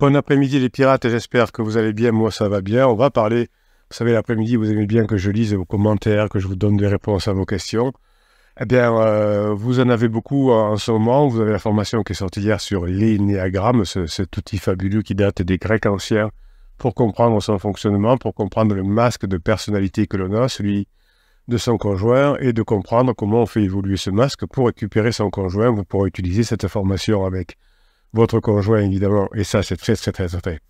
Bon après-midi les pirates, j'espère que vous allez bien, moi ça va bien. On va parler, vous savez l'après-midi vous aimez bien que je lise vos commentaires, que je vous donne des réponses à vos questions. Eh bien, vous en avez beaucoup en ce moment, vous avez la formation qui est sortie hier sur l'énéagramme, cet outil fabuleux qui date des Grecs anciens pour comprendre son fonctionnement, pour comprendre le masque de personnalité que l'on a, celui de son conjoint, et de comprendre comment on fait évoluer ce masque pour récupérer son conjoint. Vous pourrez utiliser cette formation avec votre conjoint, évidemment, et ça, c'est très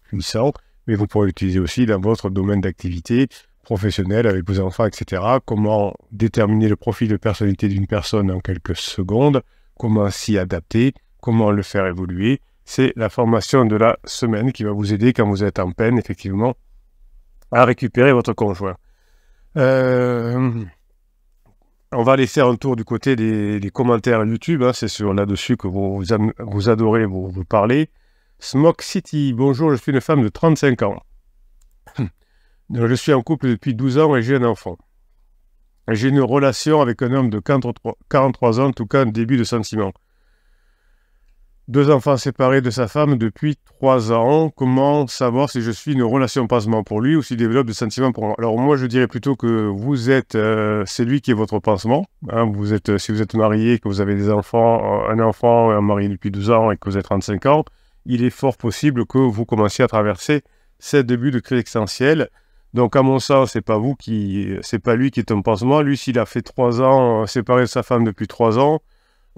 puissant, mais vous pourrez l'utiliser aussi dans votre domaine d'activité professionnel, avec vos enfants, etc. Comment déterminer le profil de personnalité d'une personne en quelques secondes, comment s'y adapter, comment le faire évoluer. C'est la formation de la semaine qui va vous aider quand vous êtes en peine, effectivement, à récupérer votre conjoint. On va aller faire un tour du côté des commentaires YouTube, hein, c'est sur là-dessus que vous adorez vous parler. Smoke City, bonjour, je suis une femme de 35 ans. Je suis en couple depuis 12 ans et j'ai un enfant. J'ai une relation avec un homme de 43 ans, en tout cas un début de sentiment. 2 enfants séparés de sa femme depuis 3 ans. Comment savoir si je suis une relation pansement pour lui ou s'il développe des sentiments pour moi? Alors moi je dirais plutôt que vous êtes, c'est lui qui est votre pansement. Hein, si vous êtes marié, que vous avez des enfants, un enfant, un mari depuis 12 ans et que vous avez 35 ans, il est fort possible que vous commenciez à traverser ces débuts de crise existentielle. Donc à mon sens, c'est pas lui qui est un pansement. Lui, s'il a fait 3 ans séparé de sa femme depuis 3 ans,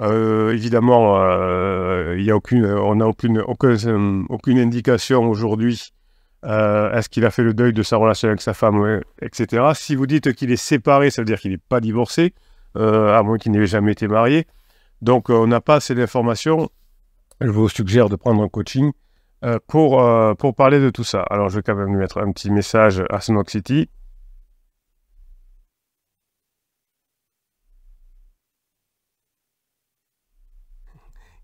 évidemment, on n'a aucune indication aujourd'hui. Est-ce qu'il a fait le deuil de sa relation avec sa femme, etc. Si vous dites qu'il est séparé, ça veut dire qu'il n'est pas divorcé, à moins qu'il n'ait jamais été marié. Donc on n'a pas assez d'informations. Je vous suggère de prendre un coaching pour parler de tout ça. Alors je vais quand même lui mettre un petit message à Smoke City.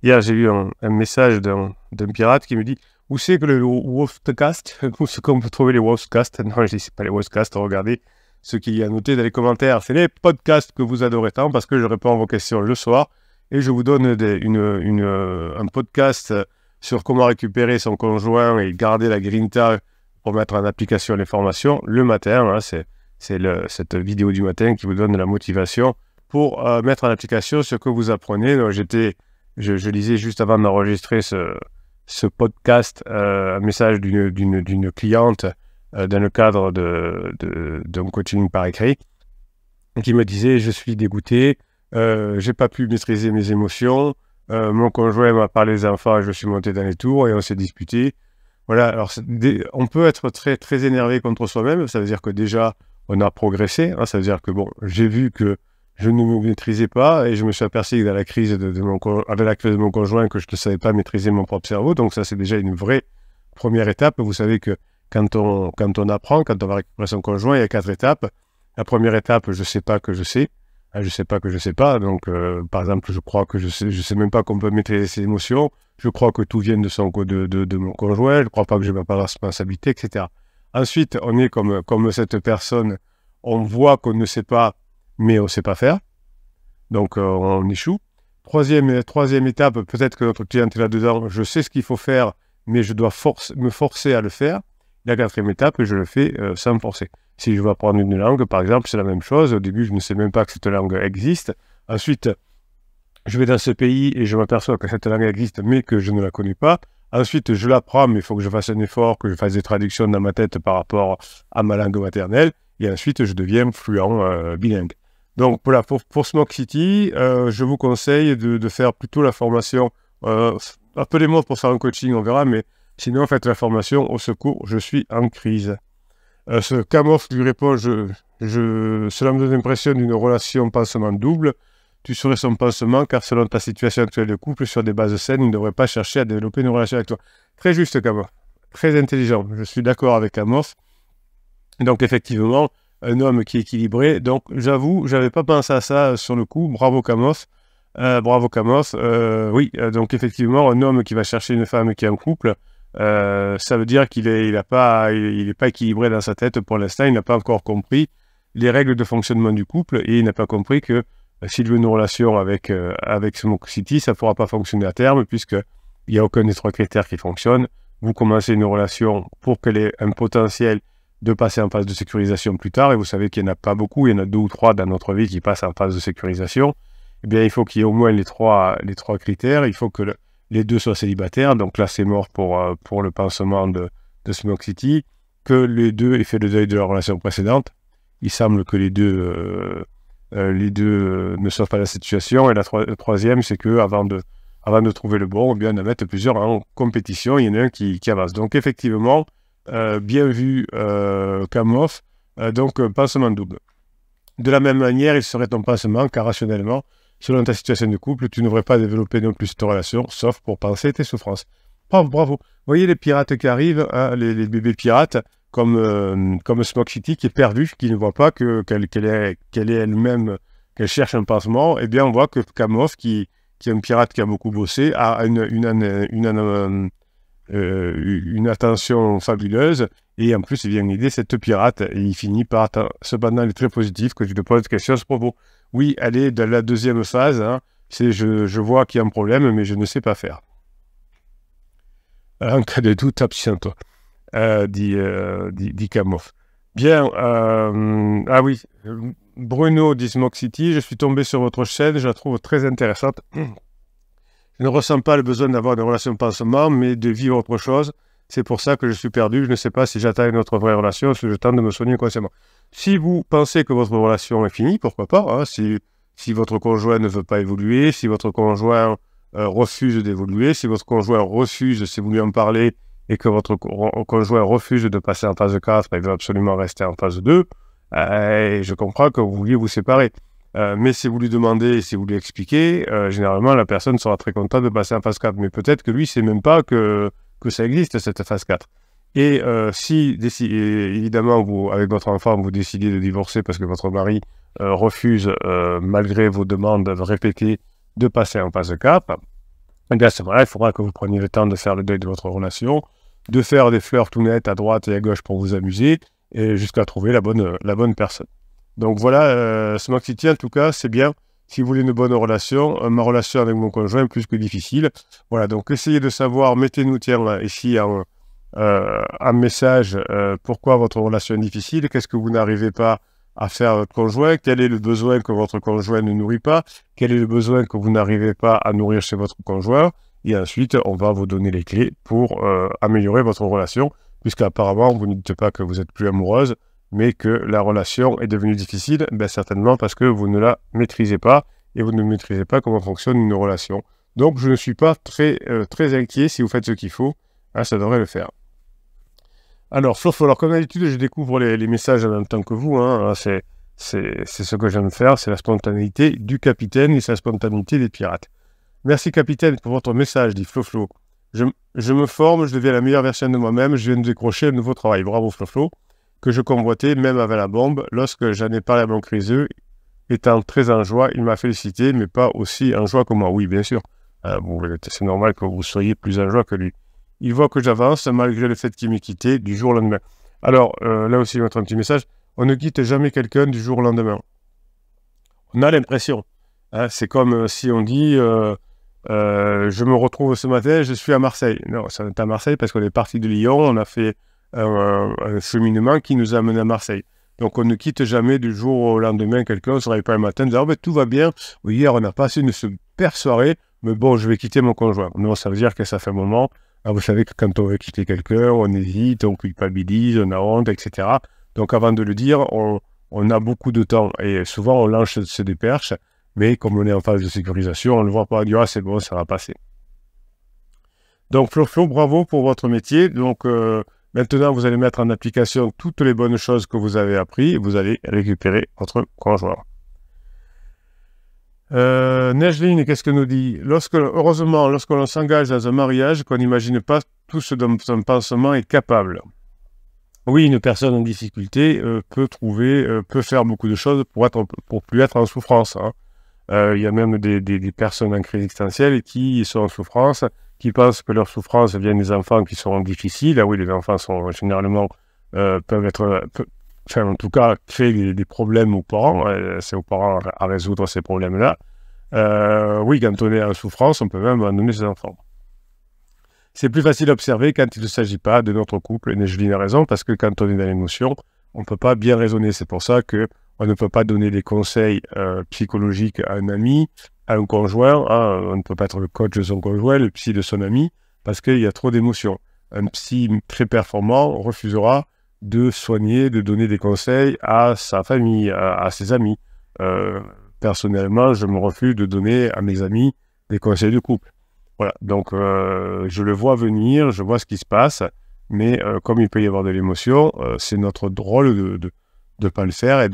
Hier, j'ai eu un message d'un pirate qui me dit « Où c'est que le Wolfcast ?» Où est-ce qu'on peut trouver les Wolfcasts? Non, je dis « C'est pas les Wolfcasts, regardez ce qu'il y a noté dans les commentaires. C'est les podcasts que vous adorez tant parce que je réponds à vos questions le soir et je vous donne un podcast sur comment récupérer son conjoint et garder la grinta pour mettre en application les formations le matin. Hein, c'est cette vidéo du matin qui vous donne la motivation pour mettre en application ce que vous apprenez. Donc, je lisais juste avant d'enregistrer ce podcast un message d'une cliente dans le cadre d'un coaching par écrit qui me disait « Je suis dégoûté, j'ai pas pu maîtriser mes émotions, mon conjoint m'a parlé des enfants et je suis monté dans les tours et on s'est disputé. » Voilà, alors on peut être très énervé contre soi-même, ça veut dire que déjà on a progressé, hein, ça veut dire que bon, j'ai vu que je ne me maîtrisais pas et je me suis aperçu que dans la crise avec la crise de mon conjoint que je ne savais pas maîtriser mon propre cerveau. Donc ça, c'est déjà une vraie première étape. Vous savez que quand on apprend, quand on va récupérer son conjoint, il y a 4 étapes. La première étape, je ne sais pas que je sais. Je ne sais pas que je ne sais pas. Donc, par exemple, je crois que je sais même pas qu'on peut maîtriser ses émotions. Je crois que tout vient de mon conjoint. Je ne crois pas que j'ai ma responsabilité, etc. Ensuite, on est comme cette personne. On voit qu'on ne sait pas, mais on ne sait pas faire. Donc, on échoue. Troisième étape, peut-être que notre client est là-dedans. Je sais ce qu'il faut faire, mais je dois me forcer à le faire. La 4e étape, je le fais sans me forcer. Si je veux apprendre une langue, par exemple, c'est la même chose. Au début, je ne sais même pas que cette langue existe. Ensuite, je vais dans ce pays et je m'aperçois que cette langue existe, mais que je ne la connais pas. Ensuite, je l'apprends, mais il faut que je fasse un effort, que je fasse des traductions dans ma tête par rapport à ma langue maternelle. Et ensuite, je deviens fluent bilingue. Donc voilà, pour Smoke City, je vous conseille de faire plutôt la formation. Appelez-moi pour faire un coaching, on verra, mais sinon, faites la formation au secours, je suis en crise. Ce Kamoff lui répond, cela me donne l'impression d'une relation pansement double. Tu serais son pansement, car selon ta situation actuelle de couple, sur des bases saines, il ne devrait pas chercher à développer une relation avec toi. Très juste, Kamoff. Très intelligent. Je suis d'accord avec Kamoff. Donc, effectivement, un homme qui est équilibré. Donc, j'avoue, je n'avais pas pensé à ça sur le coup. Bravo, Kamoff. Bravo, Kamoff. Oui, donc, effectivement, un homme qui va chercher une femme qui est en couple, ça veut dire qu'il n'est pas équilibré dans sa tête pour l'instant. Il n'a pas encore compris les règles de fonctionnement du couple et il n'a pas compris que s'il veut une relation avec Smoke City, ça ne pourra pas fonctionner à terme puisqu'il n'y a aucun des 3 critères qui fonctionne. vous commencez une relation pour qu'elle ait un potentiel de passer en phase de sécurisation plus tard, et vous savez qu'il n'y en a pas beaucoup, il y en a 2 ou 3 dans notre vie qui passent en phase de sécurisation, eh bien, il faut qu'il y ait au moins les trois critères. Il faut que les 2 soient célibataires, donc là, c'est mort pour le pansement de Smoke City, que les 2 aient fait le deuil de leur relation précédente. Il semble que les deux ne soient pas dans cette situation, et le troisième, c'est que avant de trouver le bon, eh bien, de mettre plusieurs en compétition, il y en a un qui avance. Donc, effectivement, bien vu, Kamhoff, donc pansement double. De la même manière, il serait ton pansement, car rationnellement, selon ta situation de couple, tu ne devrais pas développer non plus cette relation, sauf pour penser tes souffrances. Bravo, bravo. Vous voyez les pirates qui arrivent, hein, les bébés pirates, comme Smoke City, qui est perdue, qui ne voit pas qu'elle est elle-même, qu'elle cherche un pansement. Eh bien, on voit que Kamhoff, qui est un pirate qui a beaucoup bossé, a une attention fabuleuse, et en plus il vient aider cette pirate, et il finit par cependant il est très positif que je te pose question à ce propos. Oui, elle est dans la deuxième phase, hein, c'est je vois qu'il y a un problème, mais je ne sais pas faire. En cas de doute, abstiens-toi, dit Kamhoff. Bien, ah oui, Bruno dit Smoke City, je suis tombé sur votre chaîne, je la trouve très intéressante. Je ne ressens pas le besoin d'avoir une relation de pansement, mais de vivre autre chose. C'est pour ça que je suis perdu. Je ne sais pas si j'attends une autre vraie relation, si je tente de me soigner consciemment. Si vous pensez que votre relation est finie, pourquoi pas, hein, si votre conjoint ne veut pas évoluer, si votre conjoint refuse d'évoluer, si votre conjoint refuse, si vous lui en parlez, et que votre conjoint refuse de passer en phase 4, il veut absolument rester en phase 2, je comprends que vous vouliez vous séparer. Mais si vous lui demandez, si vous lui expliquez, généralement la personne sera très contente de passer en phase 4. Mais peut-être que lui, ne sait même pas que ça existe, cette phase 4. Et si, évidemment, vous, avec votre enfant, vous décidez de divorcer parce que votre mari refuse, malgré vos demandes répétées, de passer en phase 4, eh bien, c'est vrai, il faudra que vous preniez le temps de faire le deuil de votre relation, de faire des fleurs tout nettes à droite et à gauche pour vous amuser, et jusqu'à trouver la bonne personne. Donc voilà, Smoke City, en tout cas, c'est bien. Si vous voulez une bonne relation, ma relation avec mon conjoint est plus que difficile. Voilà, donc essayez de savoir, mettez-nous, tiens, ici un message, pourquoi votre relation est difficile, qu'est-ce que vous n'arrivez pas à faire à votre conjoint, quel est le besoin que votre conjoint ne nourrit pas, quel est le besoin que vous n'arrivez pas à nourrir chez votre conjoint, et ensuite, on va vous donner les clés pour améliorer votre relation, puisqu'apparemment, vous ne dites pas que vous êtes plus amoureuse, mais que la relation est devenue difficile, ben certainement parce que vous ne la maîtrisez pas, et vous ne maîtrisez pas comment fonctionne une relation. Donc, je ne suis pas très inquiet. Si vous faites ce qu'il faut, hein, ça devrait le faire. Alors, Flofo, alors comme d'habitude, je découvre les messages en même temps que vous, hein, c'est ce que j'aime faire, c'est la spontanéité du capitaine et sa spontanéité des pirates. Merci capitaine pour votre message, dit Floflo. Je me forme, je deviens la meilleure version de moi-même, je viens de décrocher un nouveau travail. Bravo Floflo, que je convoitais même avec la bombe. Lorsque j'en ai parlé à mon criseux, étant très en joie, il m'a félicité, mais pas aussi en joie que moi. Oui, bien sûr, c'est normal que vous soyez plus en joie que lui. Il voit que j'avance, malgré le fait qu'il m'ait quitté du jour au lendemain. Alors, là aussi, je vais mettre un petit message. On ne quitte jamais quelqu'un du jour au lendemain. On a l'impression. Hein, c'est comme si on dit... je me retrouve ce matin, je suis à Marseille. Non, ça n'est à Marseille parce qu'on est parti de Lyon, on a fait un cheminement qui nous a amené à Marseille. Donc on ne quitte jamais du jour au lendemain quelqu'un, on ne se réveille pas le matin, disant oh, ben, tout va bien, hier on a passé une super soirée, mais bon, je vais quitter mon conjoint. Non, ça veut dire que ça fait un moment. Alors, vous savez que quand on veut quitter quelqu'un, on hésite, on culpabilise, on a honte, etc. Donc avant de le dire, on a beaucoup de temps et souvent on lance des perches. Mais comme on est en phase de sécurisation, on ne le voit pas, on dit « Ah, c'est bon, ça va passer ». Donc, Flo, bravo pour votre métier. Donc, maintenant, vous allez mettre en application toutes les bonnes choses que vous avez apprises et vous allez récupérer votre conjoint. Nejline, qu'est-ce que nous dit? Heureusement, lorsqu'on s'engage dans un mariage, qu'on n'imagine pas tout ce dont son pansement est capable. Oui, une personne en difficulté peut faire beaucoup de choses pour plus être en souffrance. Hein. Il y a même des personnes en crise existentielle qui sont en souffrance, qui pensent que leur souffrance vient des enfants qui sont difficiles. Ah oui, les enfants sont généralement peuvent être, enfin en tout cas, créer des problèmes aux parents. C'est aux parents à résoudre ces problèmes-là. Oui, quand on est en souffrance, on peut même abandonner ses enfants. C'est plus facile à observer quand il ne s'agit pas de notre couple. Et Nejvin a raison, parce que quand on est dans l'émotion, on ne peut pas bien raisonner. C'est pour ça qu'on ne peut pas donner des conseils psychologiques à un ami, à un conjoint. Hein. On ne peut pas être le coach de son conjoint, le psy de son ami, parce qu'il y a trop d'émotions. Un psy très performant refusera de soigner, de donner des conseils à sa famille, à ses amis. Personnellement, je me refuse de donner à mes amis des conseils de couple. Voilà, donc je le vois venir, je vois ce qui se passe, mais comme il peut y avoir de l'émotion, c'est notre rôle de ne pas le faire et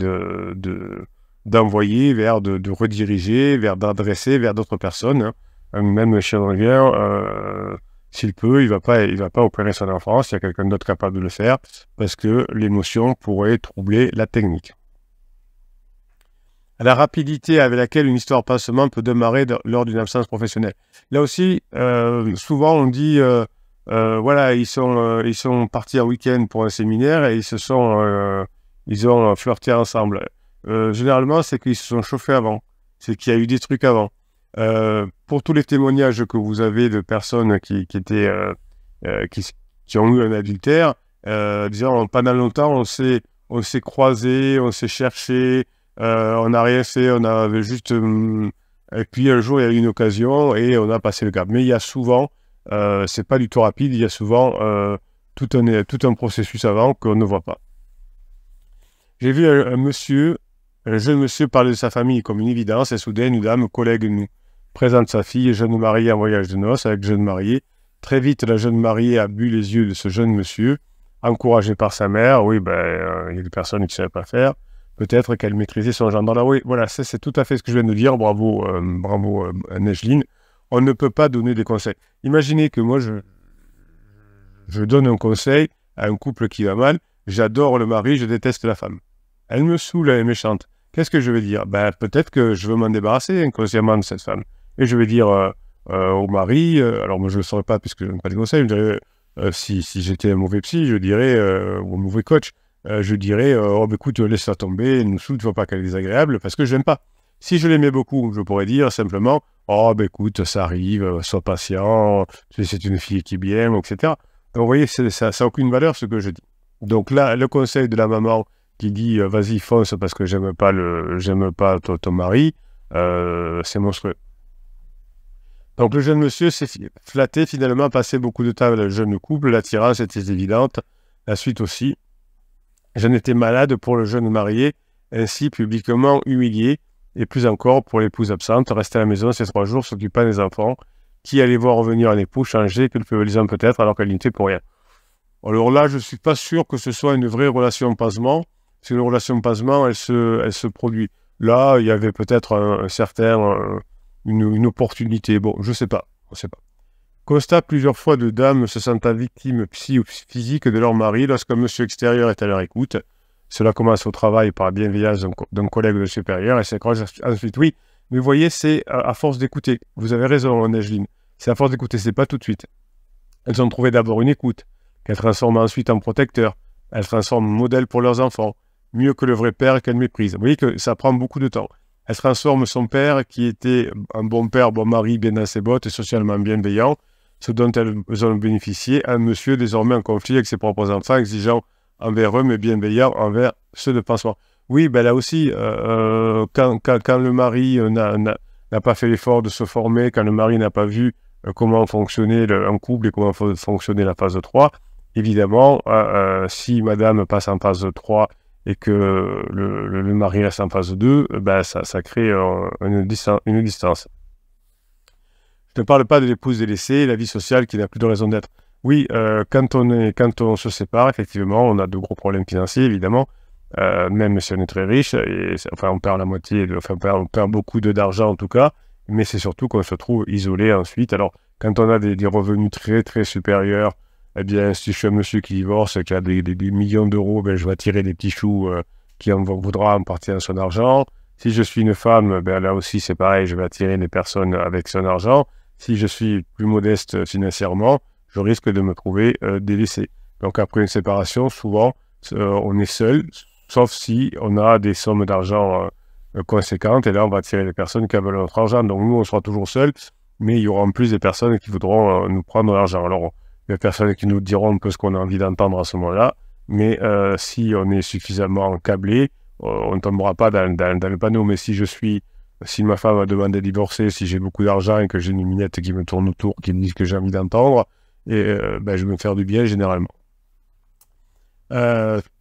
d'envoyer vers, de rediriger, d'adresser vers d'autres personnes. Hein. Même le chirurgien, s'il peut, il va pas opérer son enfant, s'il y a quelqu'un d'autre capable de le faire, parce que l'émotion pourrait troubler la technique. La rapidité avec laquelle une histoire passement peut démarrer lors d'une absence professionnelle. Là aussi, souvent on dit, voilà, ils sont partis un week-end pour un séminaire et ils ont flirté ensemble. Généralement, c'est qu'ils se sont chauffés avant, c'est qu'il y a eu des trucs avant. Pour tous les témoignages que vous avez de personnes qui ont eu un adultère, disons, pendant longtemps, on s'est croisés, on s'est cherchés, on n'a rien fait, on avait juste... et puis un jour, il y a eu une occasion et on a passé le cap. Mais il y a souvent, c'est pas du tout rapide, il y a souvent tout un processus avant qu'on ne voit pas. J'ai vu un jeune monsieur parler de sa famille comme une évidence et soudain, une dame, collègue, nous présente sa fille, jeune mariée en voyage de noces avec jeune mariée. Très vite, la jeune mariée a bu les yeux de ce jeune monsieur, encouragé par sa mère. Oui, ben, il y a des personnes qui ne savaient pas faire. Peut-être qu'elle maîtrisait son genre dans la... Oui, voilà, c'est tout à fait ce que je viens de dire. Bravo, bravo Nejvin. On ne peut pas donner des conseils. Imaginez que moi, je donne un conseil à un couple qui va mal. J'adore le mari, je déteste la femme. Elle me saoule, elle est méchante. Qu'est-ce que je vais dire? Ben, peut-être que je veux m'en débarrasser inconsciemment de cette femme. Et je vais dire au mari, alors moi je ne le saurais pas puisque je ne donne pas de conseils, je dirais, si j'étais un mauvais psy, je dirais, ou un mauvais coach, je dirais, oh, bah, écoute, laisse-la tomber, elle nous saoule, tu vois pas qu'elle est désagréable, parce que je l'aime pas. Si je l'aimais beaucoup, je pourrais dire simplement, oh, bah, écoute, ça arrive, sois patient, c'est une fille qui est bien, etc. Donc, vous voyez, ça n'a aucune valeur, ce que je dis. Donc là, le conseil de la maman qui dit, vas-y, fonce, parce que j'aime pas ton mari, c'est monstrueux. Donc le jeune monsieur s'est flatté, finalement, passé beaucoup de temps avec le jeune couple, l'attirance était évidente, la suite aussi. J'en étais malade pour le jeune marié, ainsi publiquement humilié, et plus encore pour l'épouse absente, restée à la maison ces 3 jours, s'occupant des enfants, qui allait voir revenir un époux changé, culpabilisant peut-être, alors qu'elle n'y était pour rien. Alors là, je ne suis pas sûr que ce soit une vraie relation pansement, parce qu'une relation pansement, elle se produit. Là, il y avait peut-être une opportunité. Bon, je ne sais pas, on ne sait pas. Constate plusieurs fois de dames se sentant victimes psy ou physiques de leur mari lorsqu'un monsieur extérieur est à leur écoute. Cela commence au travail par la bienveillance d'un collègue de supérieur et s'accroche ensuite. Oui, mais vous voyez, c'est à force d'écouter. Vous avez raison, Nejvin. C'est à force d'écouter, c'est pas tout de suite. Elles ont trouvé d'abord une écoute, qu'elles transforment ensuite en protecteur. Elles transforment en modèle pour leurs enfants, mieux que le vrai père qu'elles méprisent. Vous voyez que ça prend beaucoup de temps. Elles transforment son père, qui était un bon père, bon mari, bien dans ses bottes et socialement bienveillant, ce dont elles ont bénéficié, un monsieur désormais en conflit avec ses propres enfants, exigeant envers eux, mais bienveillant envers ceux de pansement. Oui, ben là aussi, quand le mari n'a pas fait l'effort de se former, quand le mari n'a pas vu comment fonctionnait un couple et comment fonctionnait la phase 3, évidemment, si madame passe en phase 3 et que le mari reste en phase 2, ben ça crée une distance. Je ne parle pas de l'épouse délaissée, la vie sociale qui n'a plus de raison d'être. Oui, quand on se sépare, effectivement, on a de gros problèmes financiers, évidemment, même si on est très riche, enfin on perd la moitié, on perd beaucoup d'argent en tout cas, mais c'est surtout qu'on se trouve isolé ensuite. Alors, quand on a des revenus très très supérieurs, eh bien, si je suis un monsieur qui divorce, qui a des millions d'euros, ben, je vais tirer des petits choux qui voudra en partie de son argent. Si je suis une femme, ben, là aussi c'est pareil, je vais attirer des personnes avec son argent. Si je suis plus modeste financièrement, je risque de me trouver délaissé. Donc après une séparation, souvent, on est seul, sauf si on a des sommes d'argent conséquentes, et là on va attirer les personnes qui veulent notre argent. Donc nous, on sera toujours seuls. mais il y aura en plus des personnes qui voudront nous prendre l'argent. Alors, il y a des personnes qui nous diront un peu ce qu'on a envie d'entendre à ce moment-là, mais si on est suffisamment câblé, on ne tombera pas dans le panneau. Mais si ma femme a demandé de divorcer, si j'ai beaucoup d'argent et que j'ai une minette qui me tourne autour, qui me dit que j'ai envie d'entendre, et je vais me faire du bien généralement.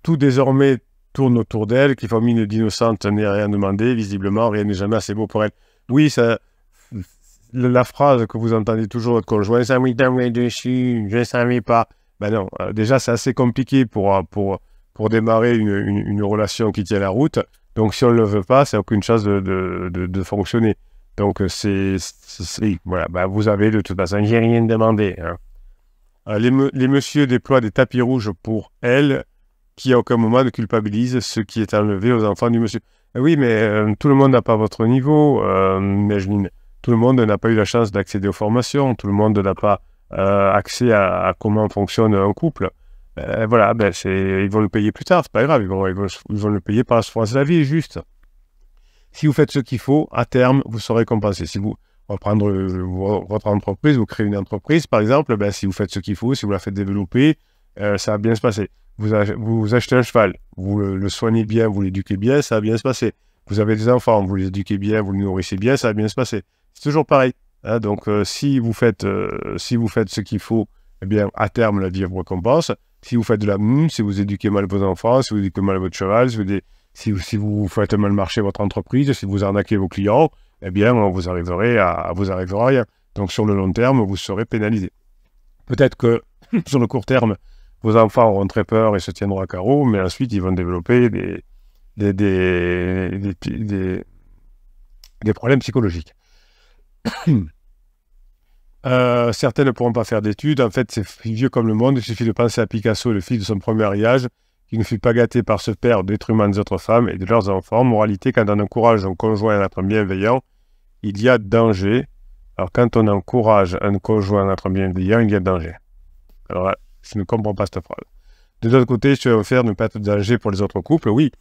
Tout désormais tourne autour d'elle, qui famille d'innocente n'est rien demandé, visiblement rien n'est jamais assez beau pour elle. Oui, la phrase que vous entendez toujours votre conjoint, ça me tombe dessus, je ne savais pas. Ben non, déjà c'est assez compliqué pour démarrer une relation qui tient la route. Donc si on ne le veut pas, c'est aucune chance de fonctionner. Donc voilà, ben, vous avez de toute façon, j'ai rien demandé. Hein. Les messieurs déploient des tapis rouges pour elle, qui à aucun moment ne culpabilise ce qui est enlevé aux enfants du monsieur. Oui, mais tout le monde n'a pas votre niveau, Najline. Tout le monde n'a pas eu la chance d'accéder aux formations. Tout le monde n'a pas accès à comment fonctionne un couple. Voilà, ils vont le payer plus tard, c'est pas grave. Ils vont le payer par la souffrance de la vie, juste. Si vous faites ce qu'il faut, à terme, vous serez compensé. Si vous reprendre votre entreprise, vous créez une entreprise, par exemple, si vous faites ce qu'il faut, si vous la faites développer, ça va bien se passer. Vous achetez un cheval, vous le soignez bien, vous l'éduquez bien, ça va bien se passer. Vous avez des enfants, vous les éduquez bien, vous les nourrissez bien, ça va bien se passer. C'est toujours pareil. Hein, donc, si vous faites ce qu'il faut, eh bien, à terme, la vie vous récompense. Si vous faites de la mue, si vous éduquez mal vos enfants, si vous éduquez mal votre cheval, si vous faites mal marcher votre entreprise, si vous arnaquez vos clients, eh bien, vous arriverez à rien. Donc, sur le long terme, vous serez pénalisé. Peut-être que, sur le court terme, vos enfants auront très peur et se tiendront à carreau, mais ensuite, ils vont développer des problèmes psychologiques. Certains ne pourront pas faire d'études. En fait, c'est vieux comme le monde. Il suffit de penser à Picasso, le fils de son premier mariage, qui ne fut pas gâté par ce père au détriment des autres femmes et de leurs enfants. Moralité, quand on encourage un conjoint à être bienveillant, il y a danger. Alors, quand on encourage un conjoint à être bienveillant, il y a danger. Alors là, je ne comprends pas cette phrase. De l'autre côté, si on veut faire ne pas être de danger pour les autres couples, oui.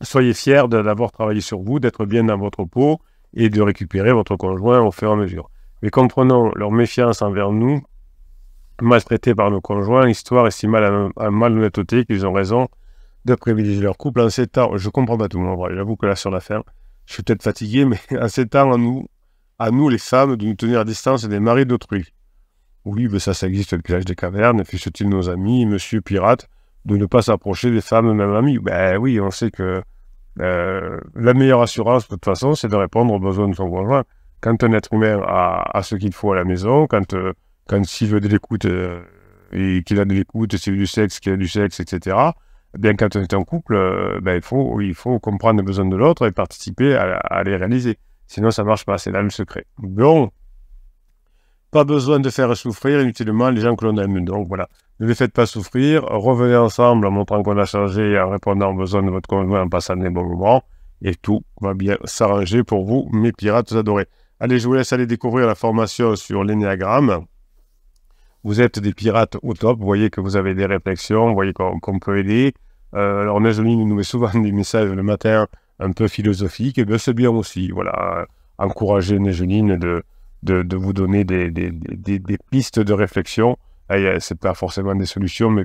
Soyez fiers d'avoir travaillé sur vous, d'être bien dans votre peau et de récupérer votre conjoint au fur et à mesure. Mais comprenons leur méfiance envers nous, maltraités par nos conjoints, l'histoire est si malhonnêteté qu'ils ont raison de privilégier leur couple en ces temps. Je comprends pas tout, moi, j'avoue que là, sur la fin, je suis peut-être fatigué, mais en ces temps, à nous, les femmes, de nous tenir à distance des maris d'autrui. Oui, mais ça existe depuis l'âge des cavernes, fût-il nos amis, monsieur pirate, de ne pas s'approcher des femmes, même amies. Ben oui, on sait que la meilleure assurance, de toute façon, c'est de répondre aux besoins de son conjoint. Quand un être humain a ce qu'il faut à la maison, quand s'il veut de l'écoute et qu'il a de l'écoute, s'il veut du sexe, qu'il a du sexe, etc., bien quand on est en couple, il faut comprendre les besoins de l'autre et participer à les réaliser. Sinon, ça ne marche pas, c'est là le secret. Bon, pas besoin de faire souffrir inutilement les gens que l'on aime. Donc voilà, ne les faites pas souffrir, revenez ensemble en montrant qu'on a changé, en répondant aux besoins de votre conjoint, en passant des bons moments, et tout va bien s'arranger pour vous, mes pirates adorés. Allez, je vous laisse aller découvrir la formation sur l'énéagramme. Vous êtes des pirates au top, vous voyez que vous avez des réflexions, vous voyez qu'on peut aider. Alors Najline nous met souvent des messages le matin un peu philosophiques, et bien c'est bien aussi, voilà, encourager Najline de vous donner des pistes de réflexion. C'est pas forcément des solutions, mais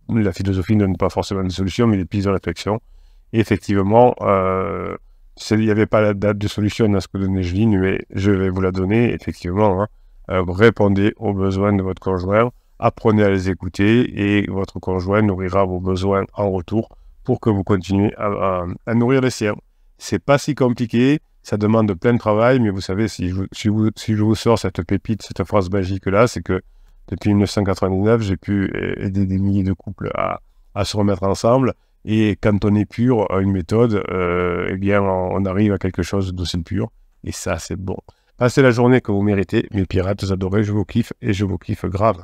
la philosophie ne donne pas forcément des solutions, mais des pistes de réflexion. Et effectivement, il n'y avait pas la date de solution dans ce que donnait Najline, mais je vais vous la donner, effectivement. Hein. Répondez aux besoins de votre conjoint, apprenez à les écouter, et votre conjoint nourrira vos besoins en retour pour que vous continuez à nourrir les siens. C'est pas si compliqué, ça demande plein de travail, mais vous savez, si je vous sors cette pépite, cette phrase magique-là, c'est que depuis 1999, j'ai pu aider des milliers de couples à se remettre ensemble. Et quand on est pur à une méthode, eh bien, on arrive à quelque chose d'aussi pur. Et ça, c'est bon. Passez la journée que vous méritez, mes pirates adorés, je vous kiffe et je vous kiffe grave.